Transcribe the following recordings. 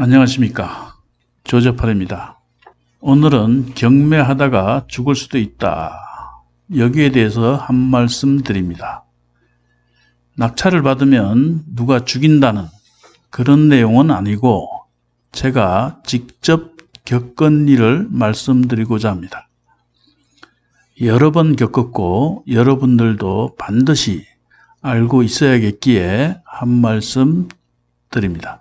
안녕하십니까. 조재팔입니다. 오늘은 경매하다가 죽을 수도 있다. 여기에 대해서 한 말씀 드립니다. 낙찰을 받으면 누가 죽인다는 그런 내용은 아니고 제가 직접 겪은 일을 말씀드리고자 합니다. 여러 번 겪었고 여러분들도 반드시 알고 있어야겠기에 한 말씀 드립니다.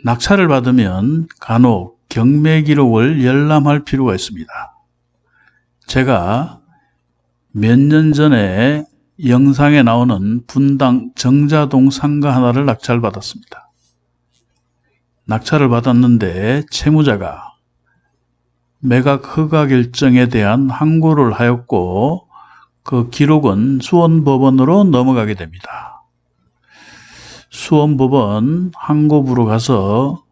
낙찰을 받으면 간혹 경매 기록을 열람할 필요가 있습니다. 제가 몇 년 전에 영상에 나오는 분당 정자동 상가 하나를 낙찰받았습니다. 낙찰을 받았는데 채무자가 매각 허가 결정에 대한 항고를 하였고 그 기록은 수원법원으로 넘어가게 됩니다. 수원법원 항고부로 가서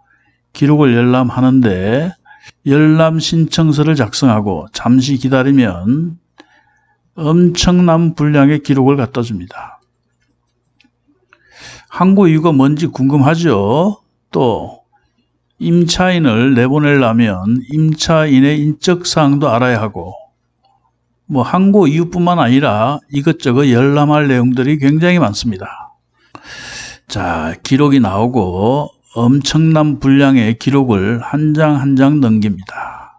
기록을 열람하는데 열람 신청서를 작성하고 잠시 기다리면 엄청난 분량의 기록을 갖다 줍니다. 항고 이유가 뭔지 궁금하죠? 또 임차인을 내보내려면 임차인의 인적사항도 알아야 하고 항고 이유뿐만 아니라 이것저것 열람할 내용들이 굉장히 많습니다. 자, 기록이 나오고 엄청난 분량의 기록을 한 장 한 장 넘깁니다.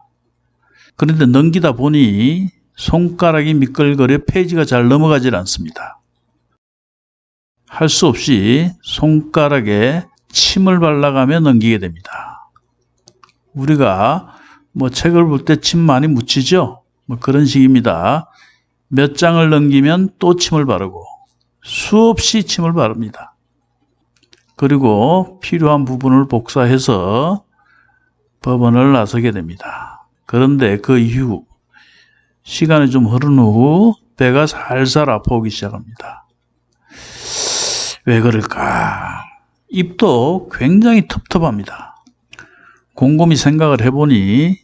그런데 넘기다 보니 손가락이 미끌거려 페이지가 잘 넘어가질 않습니다. 할 수 없이 손가락에 침을 발라가며 넘기게 됩니다. 우리가 책을 볼 때 침 많이 묻히죠? 그런 식입니다. 몇 장을 넘기면 또 침을 바르고 수없이 침을 바릅니다. 그리고 필요한 부분을 복사해서 법원을 나서게 됩니다. 그런데 그 이후 시간이 좀 흐른 후 배가 살살 아파오기 시작합니다. 왜 그럴까? 입도 굉장히 텁텁합니다. 곰곰이 생각을 해보니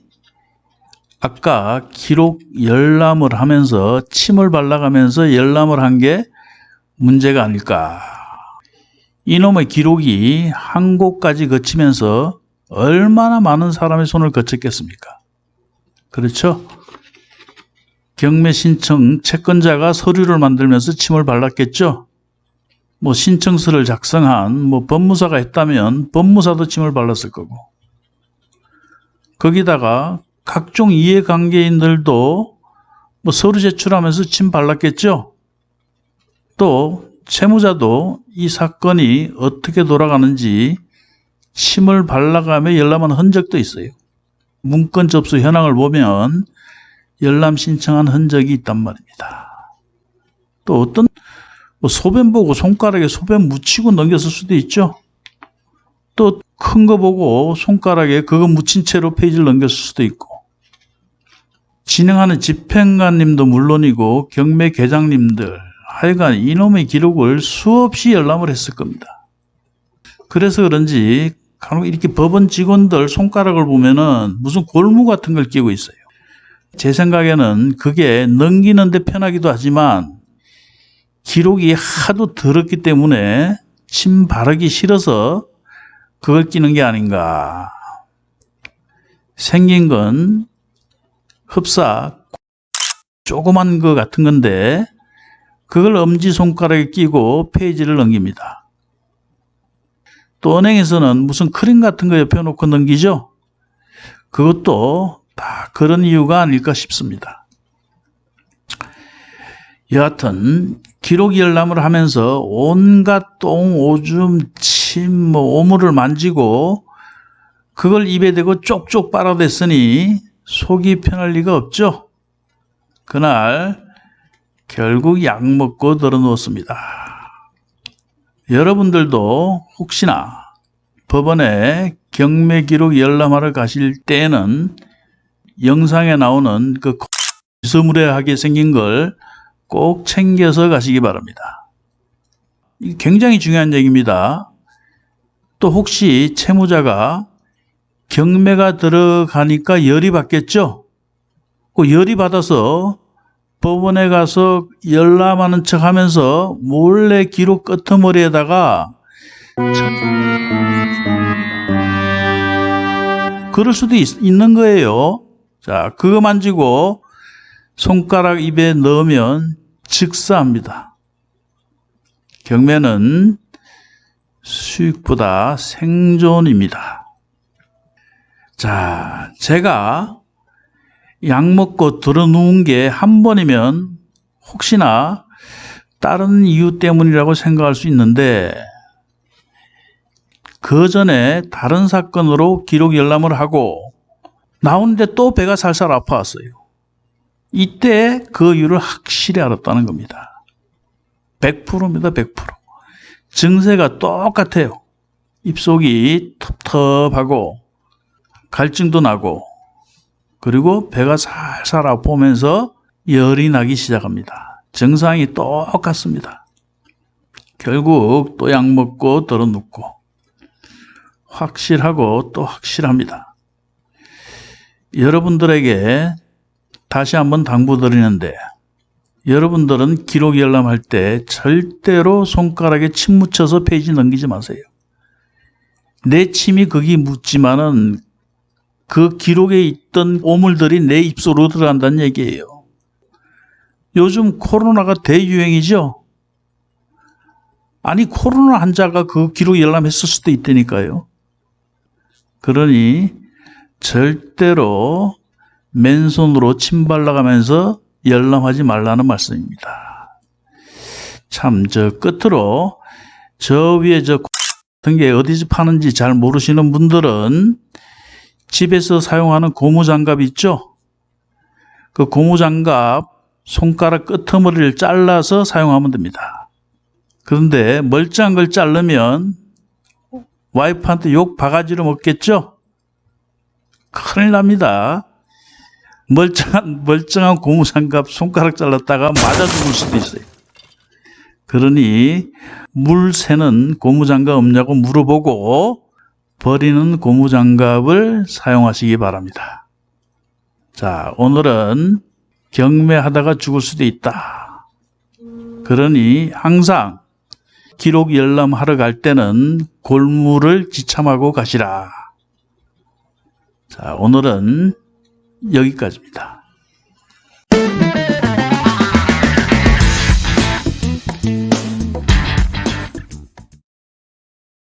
아까 기록 열람을 하면서 침을 발라가면서 열람을 한 게 문제가 아닐까. 이놈의 기록이 항고까지 거치면서 얼마나 많은 사람의 손을 거쳤겠습니까? 그렇죠? 경매 신청 채권자가 서류를 만들면서 침을 발랐겠죠? 신청서를 작성한 법무사가 했다면 법무사도 침을 발랐을 거고 거기다가 각종 이해관계인들도 서류 제출하면서 침 발랐겠죠? 또 채무자도 이 사건이 어떻게 돌아가는지 침을 발라가며 열람한 흔적도 있어요. 문건 접수 현황을 보면 열람 신청한 흔적이 있단 말입니다. 또 어떤 소변 보고 손가락에 소변 묻히고 넘겼을 수도 있죠. 또 큰 거 보고 손가락에 그거 묻힌 채로 페이지를 넘겼을 수도 있고 진행하는 집행관님도 물론이고 경매 계장님들 하여간 이놈의 기록을 수없이 열람을 했을 겁니다. 그래서 그런지 간혹 이렇게 법원 직원들 손가락을 보면은 무슨 골무 같은 걸 끼고 있어요. 제 생각에는 그게 넘기는 데 편하기도 하지만 기록이 하도 더럽기 때문에 침 바르기 싫어서 그걸 끼는 게 아닌가. 생긴 건 흡사 조그만 거 같은 건데 그걸 엄지손가락에 끼고 페이지를 넘깁니다. 또 은행에서는 무슨 크림 같은 거 옆에 놓고 넘기죠? 그것도 다 그런 이유가 아닐까 싶습니다. 여하튼 기록 열람을 하면서 온갖 똥, 오줌, 침, 오물을 만지고 그걸 입에 대고 쪽쪽 빨아댔으니 속이 편할 리가 없죠. 그날 결국 약 먹고 들어누웠습니다. 여러분들도 혹시나 법원에 경매 기록 열람하러 가실 때에는 영상에 나오는 그 서무레하게 생긴 걸 꼭 챙겨서 가시기 바랍니다. 이게 굉장히 중요한 얘기입니다. 또 혹시 채무자가 경매가 들어가니까 열이 받겠죠? 그 열이 받아서 법원에 가서 열람하는 척 하면서 몰래 기록 끄트머리에다가 그럴 수도 있는 거예요. 자, 그거 만지고 손가락 입에 넣으면 즉사합니다. 경매는 수익보다 생존입니다. 자, 제가 약 먹고 들어 누운 게 한 번이면 혹시나 다른 이유 때문이라고 생각할 수 있는데, 그 전에 다른 사건으로 기록 열람을 하고 나오는데 또 배가 살살 아파왔어요. 이때 그 이유를 확실히 알았다는 겁니다. 100%입니다. 100%. 증세가 똑같아요. 입속이 텁텁하고 갈증도 나고, 그리고 배가 살살 아프면서 열이 나기 시작합니다. 증상이 똑같습니다. 결국 또 약 먹고 들어 눕고, 확실하고 또 확실합니다. 여러분들에게 다시 한번 당부드리는데, 여러분들은 기록 열람할 때 절대로 손가락에 침 묻혀서 페이지 넘기지 마세요. 내 침이 거기 묻지만은 그 기록에 있던 오물들이 내 입속으로 들어간다는 얘기예요. 요즘 코로나가 대유행이죠. 아니, 코로나 환자가 그 기록 열람했을 수도 있다니까요. 그러니 절대로 맨손으로 침 발라가면서 열람하지 말라는 말씀입니다. 참, 저 끝으로 저 위에 저 같은 게 어디서 파는지 잘 모르시는 분들은 집에서 사용하는 고무장갑 있죠? 그 고무장갑 손가락 끄트머리를 잘라서 사용하면 됩니다. 그런데 멀쩡한 걸 자르면 와이프한테 욕 바가지로 먹겠죠? 큰일 납니다. 멀쩡한 고무장갑 손가락 잘랐다가 맞아 죽을 수도 있어요. 그러니 물 새는 고무장갑 없냐고 물어보고 버리는 고무장갑을 사용하시기 바랍니다. 자, 오늘은 경매하다가 죽을 수도 있다. 그러니 항상 기록 열람하러 갈 때는 골무를 지참하고 가시라. 자, 오늘은 여기까지입니다.